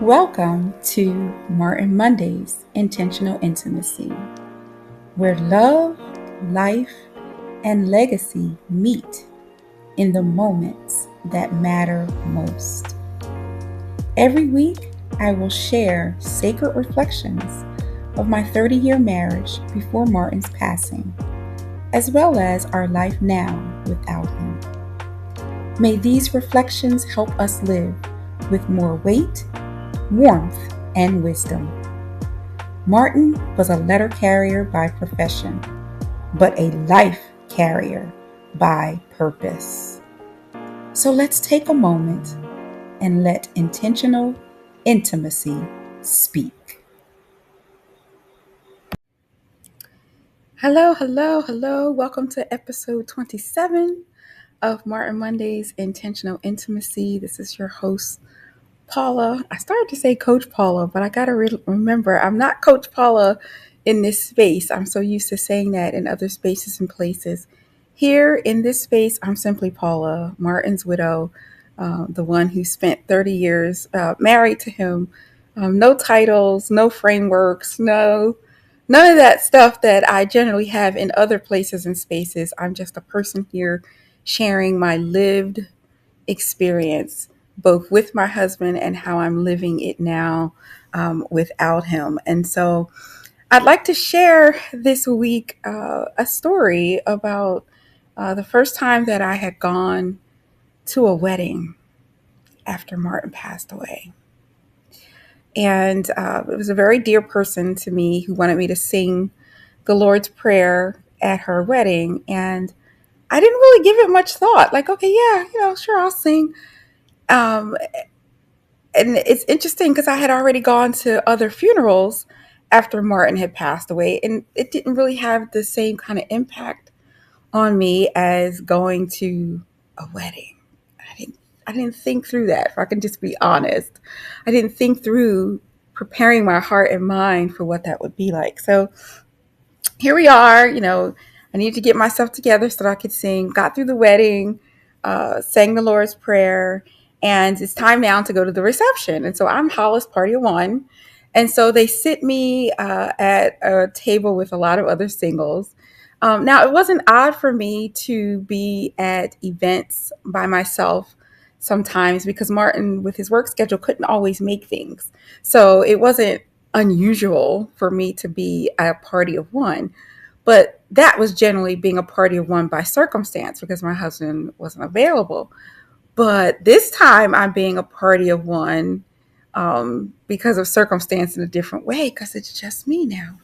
Welcome to Martin Monday's Intentional Intimacy, where love, life, and legacy meet in the moments that matter most. Every week, I will share sacred reflections of my 30-year marriage before Martin's passing, as well as our life now without him. May these reflections help us live with more weight, warmth, and wisdom. Martin was a letter carrier by profession, but a life carrier by purpose. So let's take a moment and let intentional intimacy speak. Hello, hello, hello. Welcome to episode 27 of Martin Monday's Intentional Intimacy. This is your host, Paula. I started to say Coach Paula, but I got to remember I'm not Coach Paula in this space. I'm so used to saying that in other spaces and places. Here in this space, I'm simply Paula, Martin's widow, the one who spent 30 years married to him. No titles, no frameworks, none of that stuff that I generally have in other places and spaces. I'm just a person here sharing my lived experience, both with my husband and how I'm living it now without him. And so I'd like to share this week a story about the first time that I had gone to a wedding after Martin passed away. And it was a very dear person to me who wanted me to sing the Lord's Prayer at her wedding. And I didn't really give it much thought. Like, okay, yeah, sure, I'll sing. Um, and it's interesting because I had already gone to other funerals after Martin had passed away, and it didn't really have the same kind of impact on me as going to a wedding. I didn't think through that, if I can just be honest. I didn't think through preparing my heart and mind for what that would be like. So here we are, I needed to get myself together so that I could sing, got through the wedding, sang the Lord's Prayer, and it's time now to go to the reception. And so I'm Hollis Party of One. And so they sit me at a table with a lot of other singles. Now, it wasn't odd for me to be at events by myself sometimes because Martin, with his work schedule, couldn't always make things. So it wasn't unusual for me to be at a party of one. But that was generally being a party of one by circumstance because my husband wasn't available. But this time I'm being a party of one because of circumstance in a different way because it's just me now.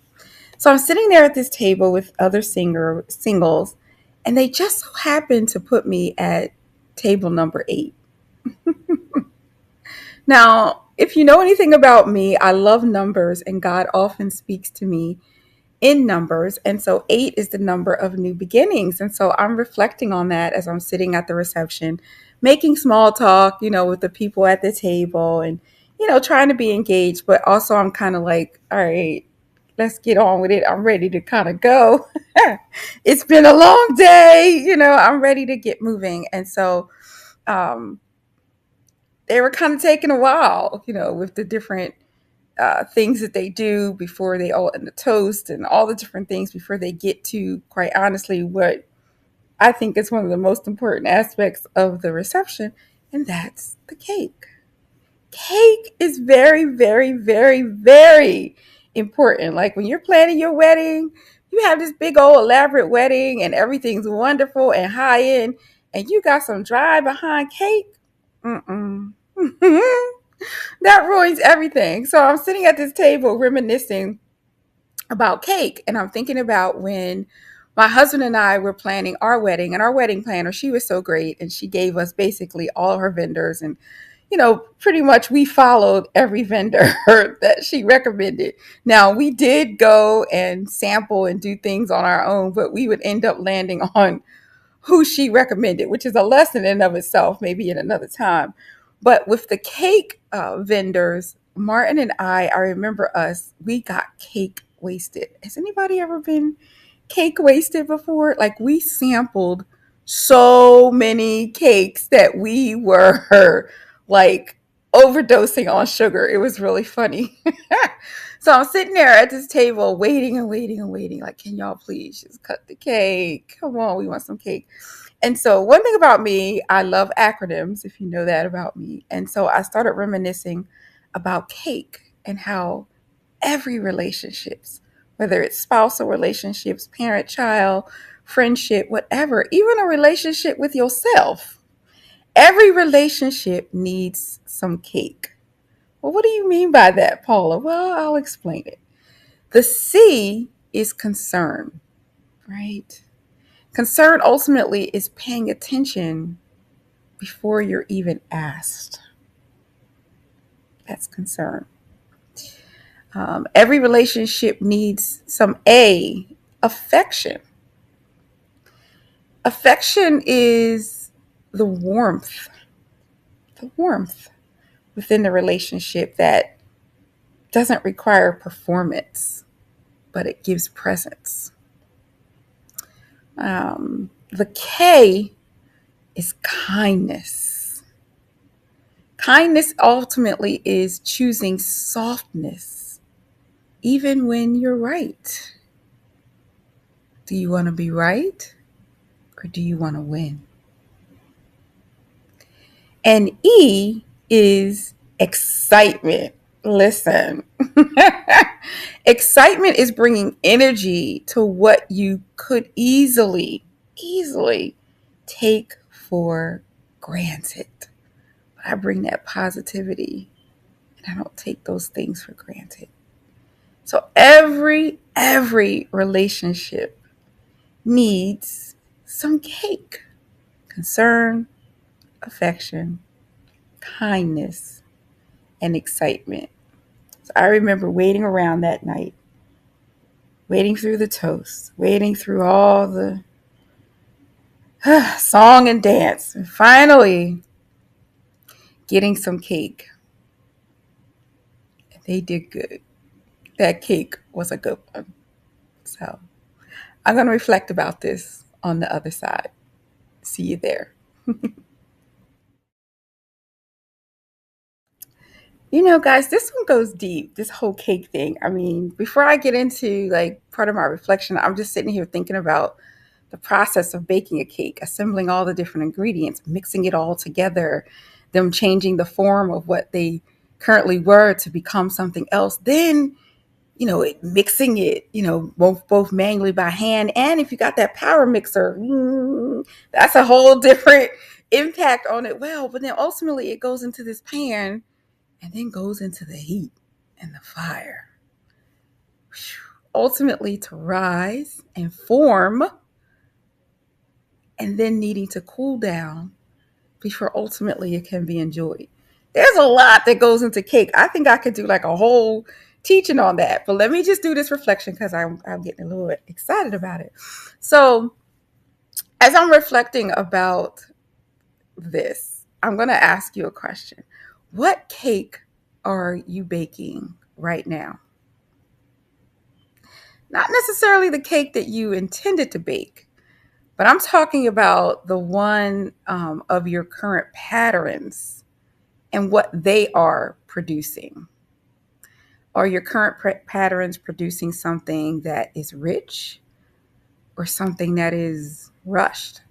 So I'm sitting there at this table with other singles, and they just so happen to put me at table number 8. Now, if you know anything about me, I love numbers, and God often speaks to me in numbers. And so 8 is the number of new beginnings. And so I'm reflecting on that as I'm sitting at the reception, making small talk, with the people at the table and, trying to be engaged. But also I'm kind of like, all right, let's get on with it. I'm ready to kind of go. It's been a long day. I'm ready to get moving. And so um, they were kind of taking a while, with the different things that they do before they all and the toast and all the different things before they get to, quite honestly, what I think is one of the most important aspects of the reception, and that's the cake. Cake is very, very, very, very important. Like when you're planning your wedding, you have this big old elaborate wedding and everything's wonderful and high end, and you got some dry behind cake. Mm-mm. That ruins everything. So I'm sitting at this table reminiscing about cake, and I'm thinking about when my husband and I were planning our wedding, and our wedding planner, she was so great, and she gave us basically all her vendors, and pretty much we followed every vendor that she recommended. Now, we did go and sample and do things on our own, but we would end up landing on who she recommended, which is a lesson in of itself, maybe in another time. But with the cake vendors, Martin and I remember us, we got cake wasted. Has anybody ever been cake wasted before? Like we sampled so many cakes that we were like overdosing on sugar. It was really funny. So I'm sitting there at this table waiting and waiting and waiting. Like, can y'all please just cut the cake? Come on, we want some cake. And so one thing about me, I love acronyms, if you know that about me. And so I started reminiscing about cake and how every relationships, whether it's spousal relationships, parent child, friendship, whatever, even a relationship with yourself, every relationship needs some cake. Well, what do you mean by that, Paula? Well, I'll explain it. The C is concern, right? Concern ultimately is paying attention before you're even asked. That's concern. Every relationship needs some A, affection. Affection is the warmth within the relationship that doesn't require performance, but it gives presence. The K is kindness. Kindness ultimately is choosing softness, even when you're right. Do you want to be right or do you want to win? And E is excitement. Listen, excitement is bringing energy to what you could easily take for granted. But I bring that positivity and I don't take those things for granted. So every relationship needs some cake. Concern, affection, kindness, and excitement. So I remember waiting around that night, waiting through the toast, waiting through all the song and dance, and finally getting some cake. They did good. That cake was a good one. So I'm going to reflect about this on the other side. See you there. Guys, this one goes deep, this whole cake thing. I mean, before I get into like part of my reflection, I'm just sitting here thinking about the process of baking a cake, assembling all the different ingredients, mixing it all together, them changing the form of what they currently were to become something else. Then, mixing it, both manually by hand. And if you got that power mixer, that's a whole different impact on it. Well, but then ultimately it goes into this pan and then goes into the heat and the fire. Ultimately to rise and form and then needing to cool down before ultimately it can be enjoyed. There's a lot that goes into cake. I think I could do like a whole teaching on that, but let me just do this reflection because I'm getting a little bit excited about it. So as I'm reflecting about this, I'm going to ask you a question. What cake are you baking right now? Not necessarily the cake that you intended to bake, but I'm talking about the one of your current patterns and what they are producing. Are your current patterns producing something that is rich or something that is rushed?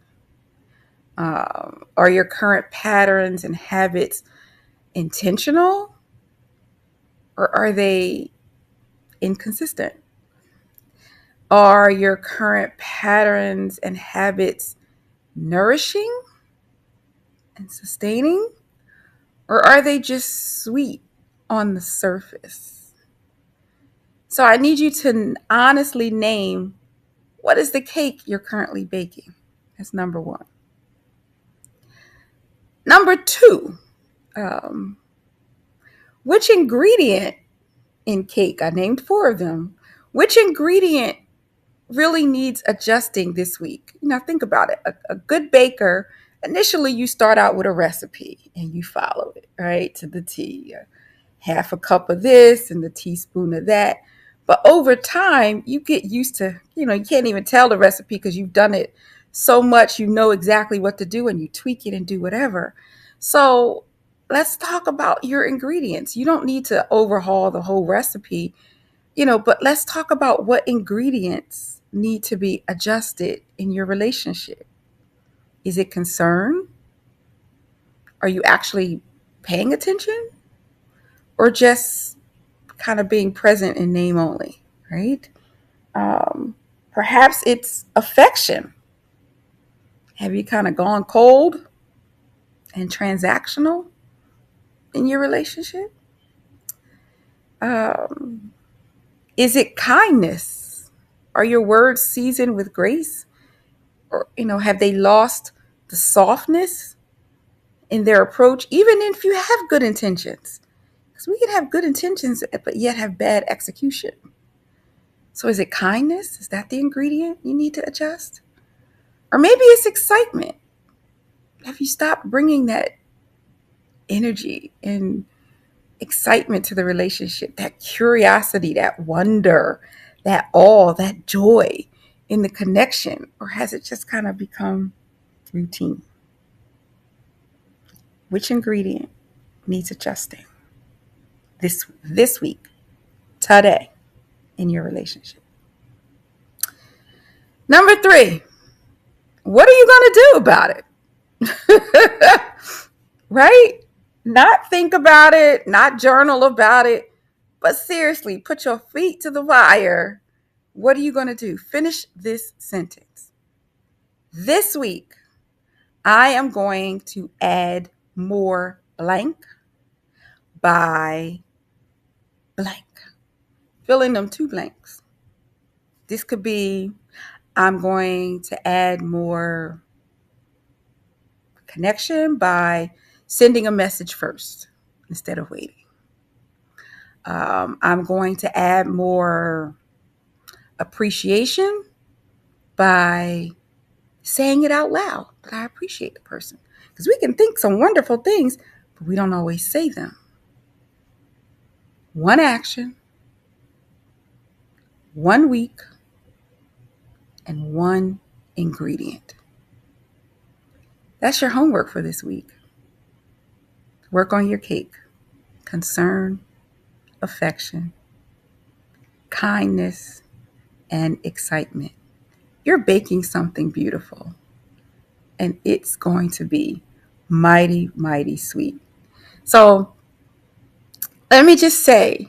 Are your current patterns and habits intentional or are they inconsistent? Are your current patterns and habits nourishing and sustaining? Or are they just sweet on the surface? So I need you to honestly name what is the cake you're currently baking. That's number one. Number two, which ingredient in cake, I named 4 of them, which ingredient really needs adjusting this week? Think about it. A good baker, initially you start out with a recipe and you follow it, right, to the T. Half a cup of this and a teaspoon of that. But over time, you get used to, you can't even tell the recipe because you've done it so much, you know exactly what to do and you tweak it and do whatever. So let's talk about your ingredients. You don't need to overhaul the whole recipe, but let's talk about what ingredients need to be adjusted in your relationship. Is it concern? Are you actually paying attention? Or just kind of being present in name only, right? Um, Perhaps it's affection. Have you kind of gone cold and transactional in your relationship? Um, is it kindness? Are your words seasoned with grace? Or, have they lost the softness in their approach, even if you have good intentions? Because we can have good intentions, but yet have bad execution. So is it kindness? Is that the ingredient you need to adjust? Or maybe it's excitement. Have you stopped bringing that energy and excitement to the relationship, that curiosity, that wonder, that awe, that joy in the connection? Or has it just kind of become routine? Which ingredient needs adjusting this week, today, in your relationship? Number 3, what are you going to do about it? Right? Not think about it, not journal about it, but seriously, put your feet to the fire. What are you going to do? Finish this sentence. This week, I am going to add more blank by blank. Fill in them 2 blanks. This could be, I'm going to add more connection by sending a message first instead of waiting. I'm going to add more appreciation by saying it out loud, that I appreciate the person. Because we can think some wonderful things, but we don't always say them. 1 action, 1 week, and 1 ingredient. That's your homework for this week. Work on your cake. Concern, affection, kindness, and excitement. You're baking something beautiful, and it's going to be mighty, mighty sweet. So let me just say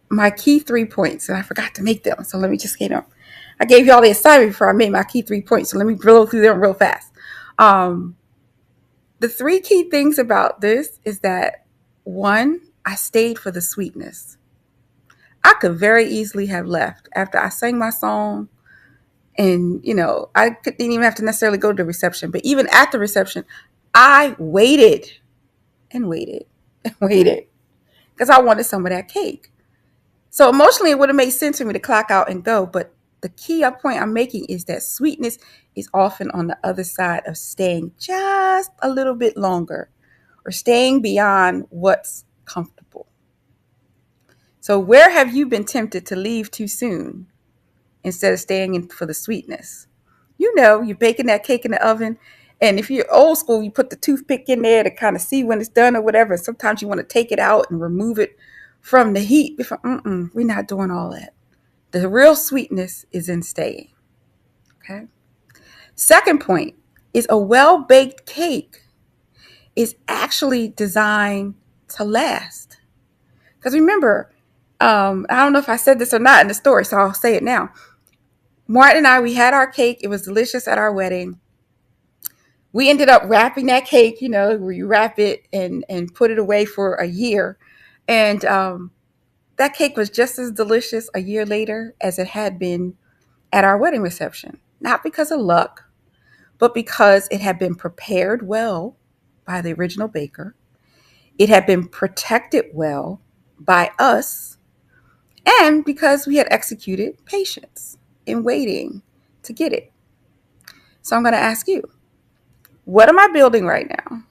my key 3 points, and I forgot to make them. So let me just get them. I gave you all the assignment before I made my key 3 points. So let me blow through them real fast. The 3 key things about this is that, 1, I stayed for the sweetness. I could very easily have left after I sang my song, and I didn't even have to necessarily go to the reception. But even at the reception, I waited and waited and waited because I wanted some of that cake. So emotionally, it would have made sense for me to clock out and go. But the key point I'm making is that sweetness is often on the other side of staying just a little bit longer or staying beyond what's comfortable. So where have you been tempted to leave too soon instead of staying in for the sweetness? You're baking that cake in the oven. And if you're old school, you put the toothpick in there to kind of see when it's done or whatever. Sometimes you want to take it out and remove it from the heat. We're not doing all that. The real sweetness is in staying. Okay. Second point is a well-baked cake is actually designed to last. Because remember, I don't know if I said this or not in the story, so I'll say it now. Martin and I, we had our cake. It was delicious at our wedding. We ended up wrapping that cake, where you wrap it and put it away for a year. And that cake was just as delicious a year later as it had been at our wedding reception. Not because of luck, but because it had been prepared well by the original baker. It had been protected well by us, and because we had executed patience in waiting to get it. So I'm going to ask you, what am I building right now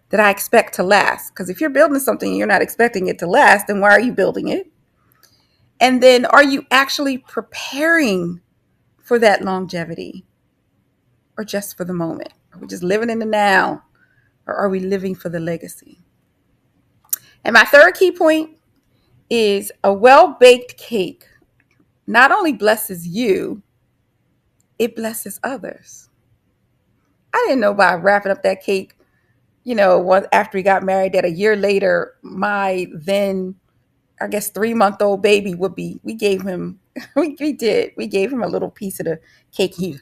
that I expect to last? Because if you're building something and you're not expecting it to last, then why are you building it? And then are you actually preparing for that longevity, or just for the moment? Are we just living in the now, or are we living for the legacy? And my third key point is a well-baked cake not only blesses you, it blesses others. I didn't know by wrapping up that cake, once after we got married, that a year later, my then, I guess, 3-month-old baby would be, we gave him, we gave him a little piece of the cake. He,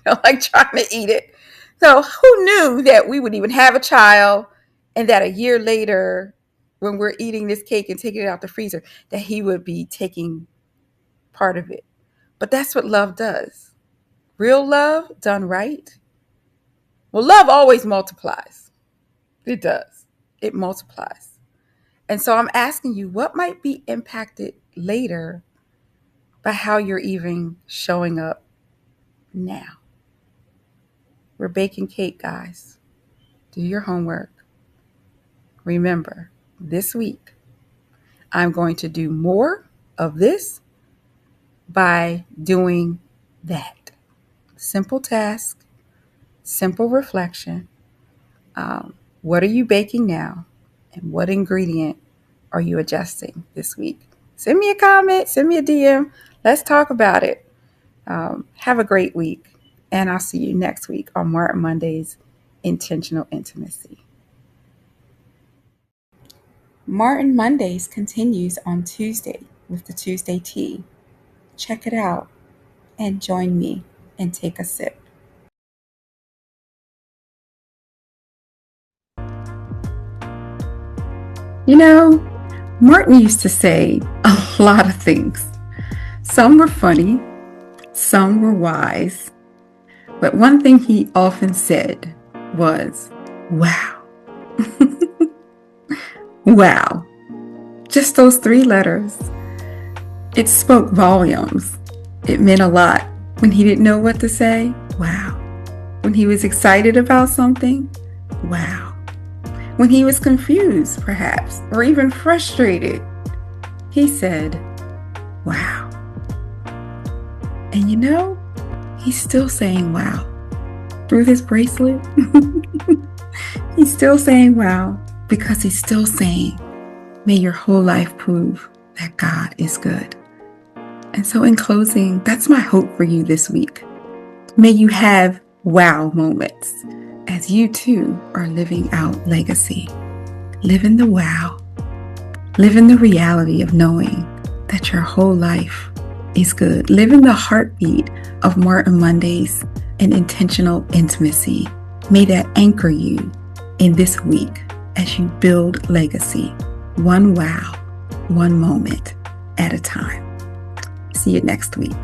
like trying to eat it. So who knew that we would even have a child, and that a year later, when we're eating this cake and taking it out the freezer, that he would be taking part of it. But that's what love does. Real love done right. Well, love always multiplies. It does. It multiplies. And so I'm asking you, what might be impacted later by how you're even showing up now? We're baking cake, guys. Do your homework. Remember, this week, I'm going to do more of this by doing that. Simple task, simple reflection. What are you baking now? And what ingredient are you adjusting this week? Send me a comment, send me a DM. Let's talk about it. Have a great week. And I'll see you next week on Martin Monday's Intentional Intimacy. Martin Mondays continues on Tuesday with the Tuesday Tea. Check it out and join me and take a sip. Martin used to say a lot of things. Some were funny, some were wise, but one thing he often said was, wow. Wow. Just those 3 letters. It spoke volumes. It meant a lot. When he didn't know what to say, wow. When he was excited about something, wow. When he was confused, perhaps, or even frustrated, he said, wow. And he's still saying wow. Through this bracelet, he's still saying wow, because he's still saying, may your whole life prove that God is good. And so in closing, that's my hope for you this week. May you have wow moments as you too are living out legacy. Live in the wow. Live in the reality of knowing that your whole life is good. Live in the heartbeat of Martin Mondays and intentional intimacy. May that anchor you in this week as you build legacy, one wow, one moment at a time. See you next week.